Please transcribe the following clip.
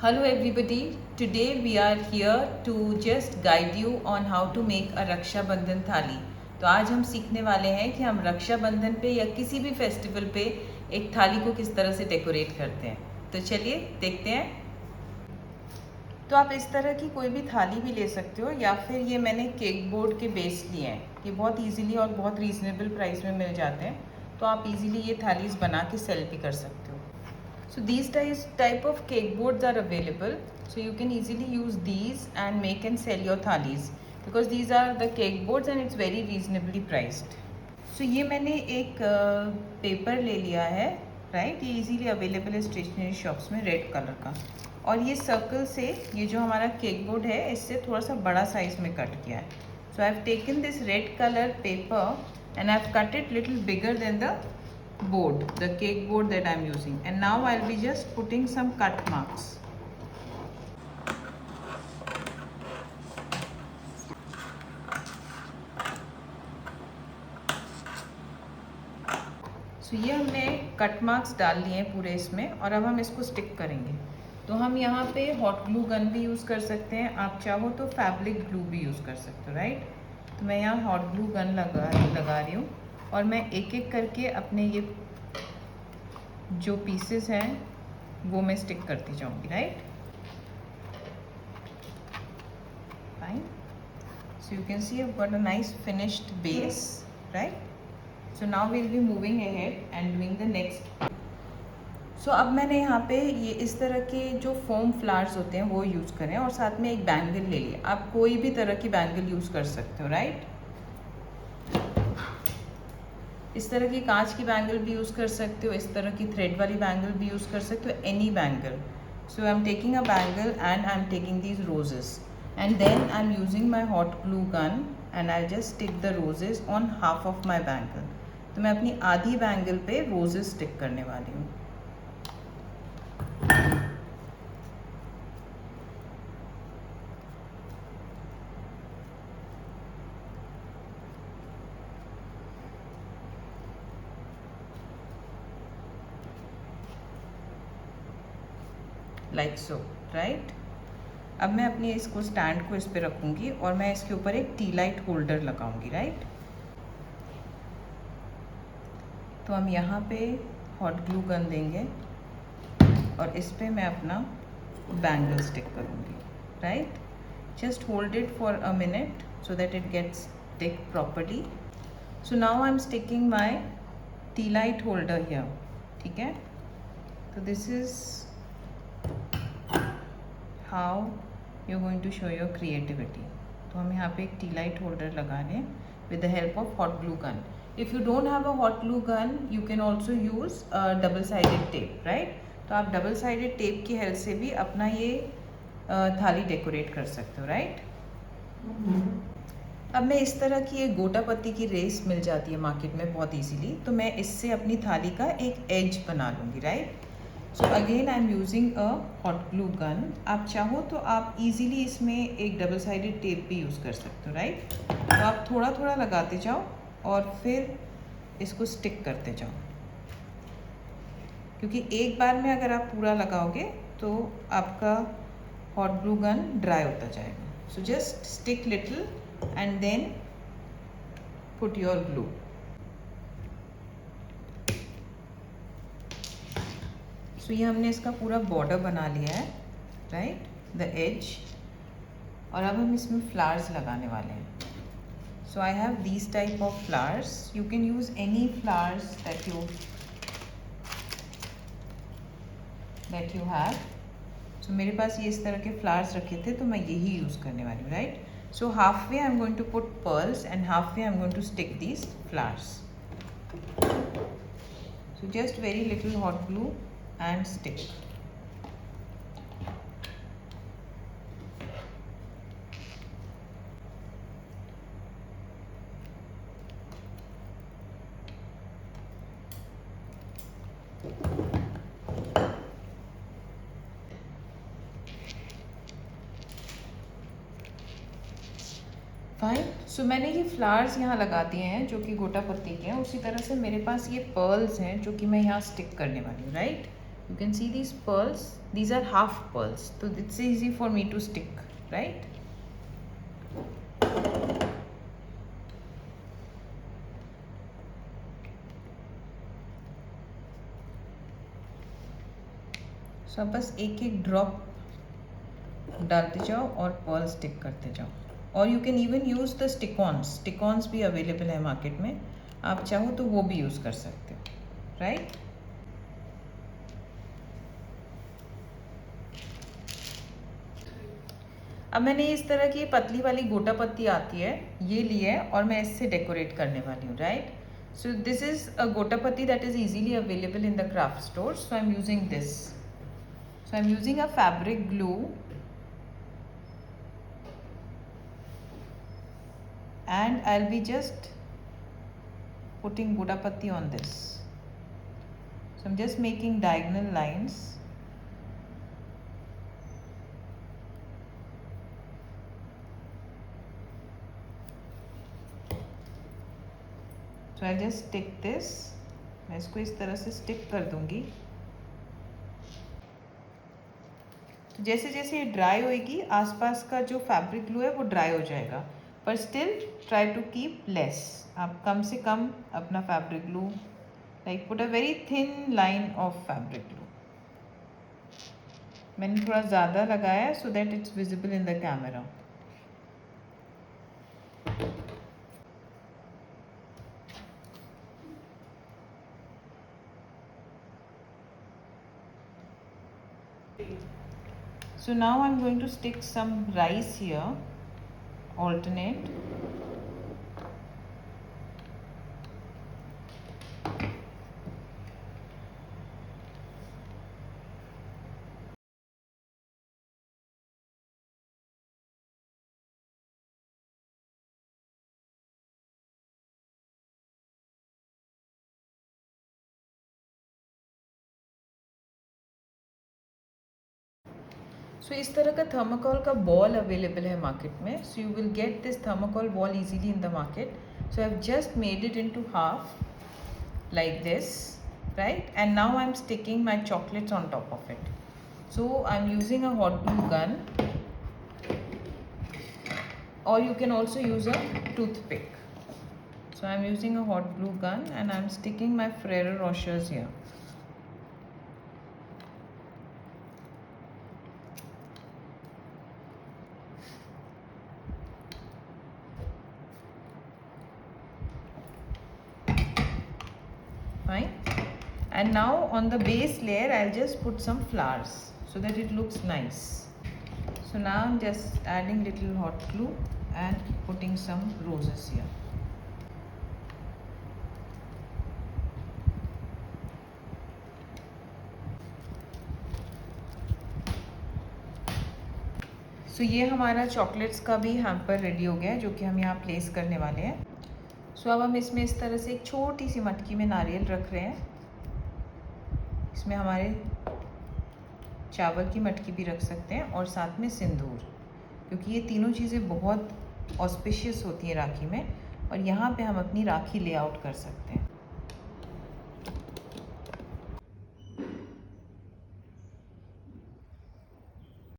Hello everybody, today we are here to just guide you on how to make a रक्षा बंधन थाली। तो आज हम सीखने वाले हैं कि हम रक्षा बंधन पे या किसी भी फेस्टिवल पे एक थाली को किस तरह से डेकोरेट करते हैं। तो चलिए देखते हैं। तो आप इस तरह की कोई भी थाली भी ले सकते हो या फिर ये मैंने केक बोर्ड के बेस लिए हैं। ये बहुत इजीली और बहुत रीजनेबल प्राइस में मिल जाते हैं, तो आप इजीली ये थालीज बना के सेल भी कर सकते हो। So these type of cake boards are available, so you can easily use these and make and sell your thalis because these are the cake boards and it's very reasonably priced. So ये मैंने एक paper ले लिया है, right. ये easily available है stationery shops में, red colour का। और ये सर्कल से ये जो हमारा केक बोर्ड है इससे थोड़ा सा बड़ा साइज में कट किया है। So I have taken this red colour paper and I have cut it little bigger than the board, the cake board that I am using, and now I'll be just putting some cut marks. So ये हमने cut marks डाल लिए हैं पूरे इसमें, और अब हम इसको स्टिक करेंगे। तो हम यहाँ पे हॉट ग्लू गन भी यूज़ कर सकते हैं, आप चाहो तो फैब्रिक ग्लू भी यूज़ कर सकते हो, राइट। तो मैं यहाँ हॉट ग्लू गन लगा रही हूँ और मैं एक एक करके अपने ये जो पीसेस हैं वो मैं स्टिक करती जाऊंगी, right. Fine. So you can see I have got a nice finished base, right. So now we will be moving ahead and doing the next. So अब मैंने यहाँ पे ये इस तरह के जो फोम फ्लावर्स होते हैं वो यूज़ करें और साथ में एक बैंगल ले लिया। आप कोई भी तरह की बैंगल यूज़ कर सकते हो, राइट। इस तरह की कांच की बैंगल भी यूज़ कर सकते हो, इस तरह की थ्रेड वाली बैंगल भी यूज़ कर सकते हो, any bangle. So I am taking a bangle and I am taking these roses and then I am using my hot glue gun and I just stick the roses on half of my bangle. तो मैं अपनी आधी bangle पे roses stick करने वाली हूँ। Like so, right. अब मैं अपनी इसको स्टैंड को इस पे रखूँगी और मैं इसके ऊपर एक टी लाइट होल्डर लगाऊंगी, राइट। तो हम यहाँ पे हॉट ग्लू गन देंगे और इस पे मैं अपना बैंगल स्टिक करूँगी, right. Just hold it for a minute so that it gets stick properly. So now I am sticking my tea light holder here, ठीक है। तो this is how you are going to show your creativity. तो हम यहाँ पे एक T light holder लगा रहे हैं with the help of hot glue gun. If you don't have a hot glue gun you can also use double sided tape, right. तो आप डबल साइडेड टेप की हेल्प से भी अपना ये थाली डेकोरेट कर सकते हो, राइट। अब मैं इस तरह की एक गोटा पत्ती की रेस मिल जाती है मार्केट में बहुत इजीली, तो मैं इससे अपनी थाली का एक एज बना लूँगी, right. So again I am using a hot glue gun. आप चाहो तो आप इजीली इसमें एक डबल साइडेड टेप भी यूज़ कर सकते हो, राइट। तो आप थोड़ा थोड़ा लगाते जाओ और फिर इसको स्टिक करते जाओ, क्योंकि एक बार में अगर आप पूरा लगाओगे तो आपका हॉट ग्लू गन ड्राई होता जाएगा। So just stick little and then put your glue. तो ये हमने इसका पूरा बॉर्डर बना लिया है, राइट, द एज। और अब हम इसमें फ्लावर्स लगाने वाले हैं। So I have these type of flowers. You can use any flowers that you have. So मेरे पास ये इस तरह के फ्लावर्स रखे थे तो मैं यही यूज़ करने वाली हूँ, right. So half way I am going to put pearls and half way I am going to stick these flowers. So just very little hot glue and stick. Fine. So मैंने ये flowers यहाँ लगा दिए हैं जो कि गोटा पत्ती के हैं। उसी तरह से मेरे पास ये पर्ल्स हैं जो कि मैं यहाँ स्टिक करने वाली हूँ, right. You can see these pearls, these are half pearls, so it's easy for me to stick, right? So बस एक एक ड्रॉप डालते जाओ और पर्ल स्टिक करते जाओ. और you can even use the stickons भी अवेलेबल है मार्केट में, आप चाहो तो वो भी यूज़ कर सकते हो, राइट? अब मैंने इस तरह की पतली वाली गोटा पत्ती आती है, ये ली है और मैं इससे डेकोरेट करने वाली हूँ, right? So this is a गोटा पत्ती that is easily available in the craft store. So I am using this. So I am using a fabric glue and I'll be just putting Goda Patti on this. So I'm just making diagonal lines. So I'll just stick this. मैं इसको इस तरह से stick कर दूंगी. तो जैसे जैसे ये ड्राई होएगी, आसपास का जो फैब्रिक ग्लू है वो ड्राई हो जाएगा, पर still try to keep less. आप कम से कम अपना fabric glue, like put a very thin line of fabric glue. मैंने थोड़ा ज़्यादा लगाया so that it's visible in the camera. So now I'm going to stick some rice here, alternate. सो इस तरह का थर्माकोल का बॉल अवेलेबल है market में. So you will get this thermocol ball easily in the market. So I have just made it into half like this, right? And now I'm sticking my chocolates on top of it. So I'm using a hot glue gun, or you can also use a toothpick. So I'm using a hot glue gun and I'm sticking my Ferrero Rochers here. Fine. And now on the base layer I'll just put some flowers so that it looks nice. So now I'm just adding little hot glue and putting some roses here. So ये हमारा chocolates का भी hamper ready हो गया है, जो कि हम यहाँ प्लेस करने वाले हैं. सो अब हम इसमें इस तरह से एक छोटी सी मटकी में नारियल रख रहे हैं. इसमें हमारे चावल की मटकी भी रख सकते हैं और साथ में सिंदूर, क्योंकि ये तीनों चीज़ें बहुत ऑस्पिशियस होती हैं राखी में, और यहाँ पे हम अपनी राखी लेआउट कर सकते हैं.